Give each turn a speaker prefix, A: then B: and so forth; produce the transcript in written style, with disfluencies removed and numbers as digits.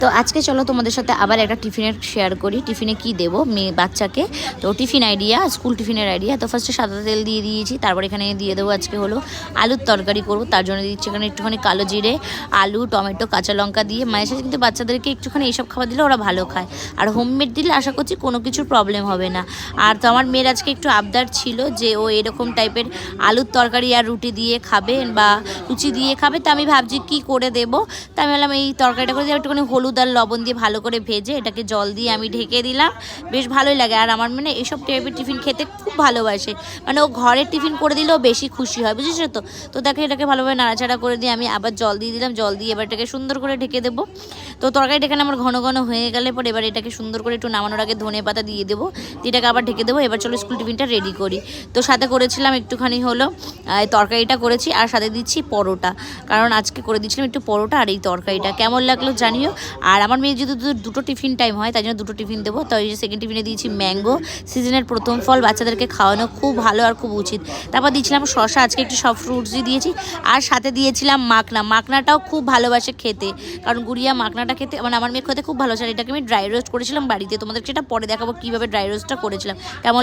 A: তো আজকে চলো তোমাদের সাথে আবার একটা টিফিনের শেয়ার করি। টিফিনে কি দেবো মেয়ে বাচ্চাকে, তো টিফিন আইডিয়া, স্কুল টিফিনের আইডিয়া। তো ফার্স্টে সাদা তেল দিয়ে দিয়েছি, তারপর এখানে দিয়ে দেবো আজকে হলো আলুর তরকারি করবো, তার জন্য দিচ্ছি এখানে একটুখানি কালো জিরে, আলু, টমেটো, কাঁচা লঙ্কা দিয়ে। মায়ের সাথে কিন্তু বাচ্চাদেরকে একটুখানি এইসব খাবার দিলে ওরা ভালো খায়, আর হোমমেড দিলে আশা করছি কোনো কিছুর প্রবলেম হবে না। আর তো আমার মেয়ের আজকে একটু আবদার ছিল যে ও এরকম টাইপের আলুর তরকারি আর রুটি দিয়ে খাবে বা লুচি দিয়ে খাবে। তো আমি ভাবছি কি করে দেবো, তা আমি বললাম এই তরকারিটা করে দিয়ে একটুখানি হলুদ আর লবণ দিয়ে ভালো করে ভেজে এটাকে জল দিয়ে আমি ঢেকে দিলাম, বেশ ভালোই লাগে। আর আমার মানে এইসব টাইপের টিফিন খেতে খুব ভালোবাসে, মানে ও ঘরের টিফিন করে দিলেও বেশি খুশি হয়, বুঝেছো তো। তো দেখে এটাকে ভালোভাবে নাড়াচাড়া করে দিয়ে আমি আবার জল দিয়ে দিলাম, জল দিয়ে এবার এটাকে সুন্দর করে ঢেকে দেবো। তো তরকারিটা এখানে আমার ঘন ঘন হয়ে গেলে পরে এবার এটাকে সুন্দর করে একটু নামানোর আগে ধনে পাতা দিয়ে দেবো, এটাকে আবার ঢেকে দেবো। এবার চলো স্কুল টিফিনটা রেডি করি। তো সাথে করেছিলাম একটুখানি হলো তরকারিটা করেছি, আর সাথে দিচ্ছি পরোটা, কারণ আজকে করে দিচ্ছিলাম একটু পরোটা আর এই তরকারিটা। কেমন লাগলো জানিও। আর আমার মেয়ে যদি দুটো টিফিন টাইম হয় তাই জন্য দুটো টিফিন দেবো। তো এই যে সেকেন্ড টিফিনে দিয়েছি ম্যাঙ্গো, সিজনের প্রথম ফল, বাচ্চাদেরকে খাওয়ানো খুব ভালো আর খুব উচিত। তারপর দিয়েছিলাম শসা, আজকে একটু সব ফ্রুটসই দিয়েছি, আর সাথে দিয়েছিলাম মাখনা। মাখনাটাও খুব ভালোবাসে খেতে, কারণ গুড়িয়া মাখনাটা খেতে মানে আমার মেয়ে খেতে খুব ভালোবাসে। আর এটাকে আমি ড্রাই রোস্ট করেছিলাম বাড়িতে, তোমাদের সেটা পরে দেখাবো কীভাবে ড্রাই রোস্টটা করেছিলাম। কেমন